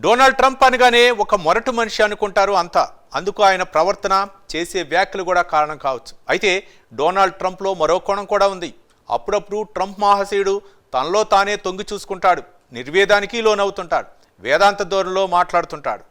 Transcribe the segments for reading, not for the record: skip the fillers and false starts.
Donald Trump అనగానే ఒక మొరటు మనిషి అనుకుంటారు అంతా. అందుకు ఆయన ప్రవర్తన, చేసే వ్యాఖ్యలు కూడా కారణం కావచ్చు. అయితే డొనాల్డ్ ట్రంప్లో మరో కోణం కూడా ఉంది. అప్పుడప్పుడు ట్రంప్ మహాశయుడు తనలో తానే తొంగి చూసుకుంటాడు, నిర్వేదానికి లోనవుతుంటాడు, వేదాంత ధోరణిలో మాట్లాడుతుంటాడు.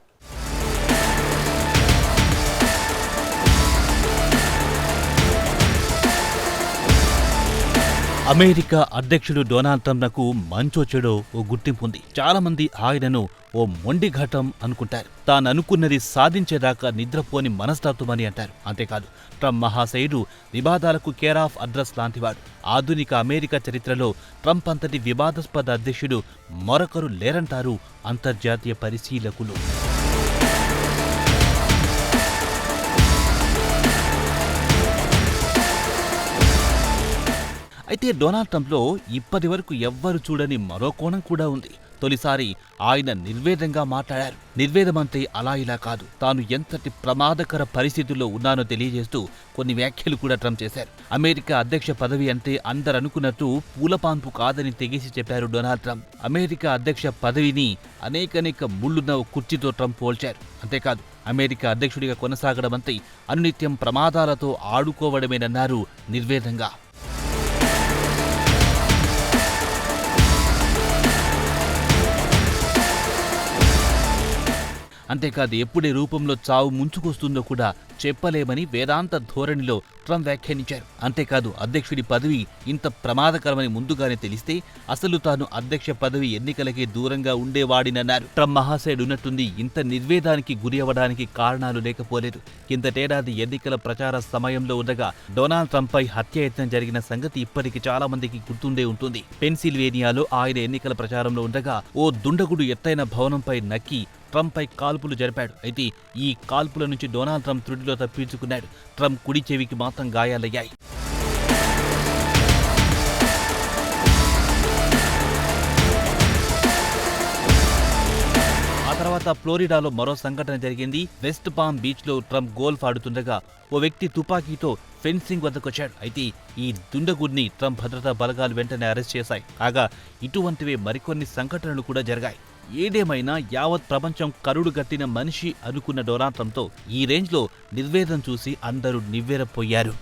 అమెరికా అధ్యక్షుడు డొనాల్డ్ ట్రంప్కు మంచో చెడో ఓ గుర్తింపు ఉంది. చాలా మంది ఆయనను ఓ మొండి ఘటం అనుకుంటారు. తాననుకున్నది సాధించేదాకా నిద్రపోని మనస్తత్వమని అంటారు. అంతేకాదు, ట్రంప్ మహాశయుడు వివాదాలకు కేర్ ఆఫ్ అడ్రస్ లాంటివాడు. ఆధునిక అమెరికా చరిత్రలో ట్రంప్ అంతటి వివాదాస్పద అధ్యక్షుడు మరొకరు లేరంటారు అంతర్జాతీయ పరిశీలకులు. అయితే డొనాల్డ్ ట్రంప్లో ఇప్పటి వరకు ఎవ్వరు చూడని మరో కోణం కూడా ఉంది. తొలిసారి ఆయన నిర్వేదంగా మాట్లాడారు. నిర్వేదమంటే అలా ఇలా కాదు, తాను ఎంతటి ప్రమాదకర పరిస్థితుల్లో ఉన్నానో తెలియజేస్తూ కొన్ని వ్యాఖ్యలు కూడా ట్రంప్ చేశారు. అమెరికా అధ్యక్ష పదవి అంటే అందరనుకున్నట్టు పూలపాన్పు కాదని తెగేసి చెప్పారు డొనాల్డ్ ట్రంప్. అమెరికా అధ్యక్ష పదవిని అనేక ముళ్ళున్న కుర్చీతో ట్రంప్ పోల్చారు. అంతేకాదు, అమెరికా అధ్యక్షుడిగా కొనసాగడం అంటే అనునిత్యం ప్రమాదాలతో ఆడుకోవడమేనన్నారు నిర్వేదంగా. అంతేకాదు, ఎప్పుడే రూపంలో చావు ముంచుకొస్తుందో కూడా చెప్పలేమని వేదాంత ధోరణిలో ట్రంప్ వ్యాఖ్యానించారు. అంతేకాదు, అధ్యక్షుడి పదవి ఇంత ప్రమాదకరమని ముందుగానే తెలిస్తే అసలు తాను అధ్యక్ష పదవి ఎన్నికలకే దూరంగా ఉండేవాడినన్నారు. ట్రంప్ మహాశయుడు ఉన్నట్టుంది ఇంత నిర్వేదానికి గురి అవ్వడానికి కారణాలు లేకపోలేదు. కిందటేడాది ఎన్నికల ప్రచార సమయంలో ఉండగా డొనాల్డ్ ట్రంప్పై హత్యాయత్నం జరిగిన సంగతి ఇప్పటికి చాలా మందికి గుర్తుండే ఉంటుంది. పెన్సిల్వేనియాలో ఆయన ఎన్నికల ప్రచారంలో ఉండగా ఓ దుండగుడు ఎత్తైన భవనంపై నక్కి ట్రంప్పై కాల్పులు జరిపాడు. అయితే ఈ కాల్పుల నుంచి డొనాల్డ్ ట్రంప్ త్రుటిలో తప్పించుకున్నాడు. ట్రంప్ కుడి చెవికి మాత్రం గాయాలయ్యాయి. ఆ తర్వాత ఫ్లోరిడాలో మరో సంఘటన జరిగింది. వెస్ట్ పామ్ బీచ్లో ట్రంప్ గోల్ఫ్ ఆడుతుండగా ఓ వ్యక్తి తుపాకీతో ఫెన్సింగ్ వద్దకొచ్చాడు. అయితే ఈ దుండగుడిని ట్రంప్ భద్రతా బలగాలు వెంటనే అరెస్ట్ చేశాయి. కాగా ఇటువంటివే మరికొన్ని సంఘటనలు కూడా జరిగాయి. ఏదేమైనా యావత్ ప్రపంచం కరుడు గట్టిన మనిషి అనుకున్న డొనాల్డ్ ట్రంప్తో ఈ రేంజ్లో నిర్వేదం చూసి అందరూ నివ్వెరపోయారు.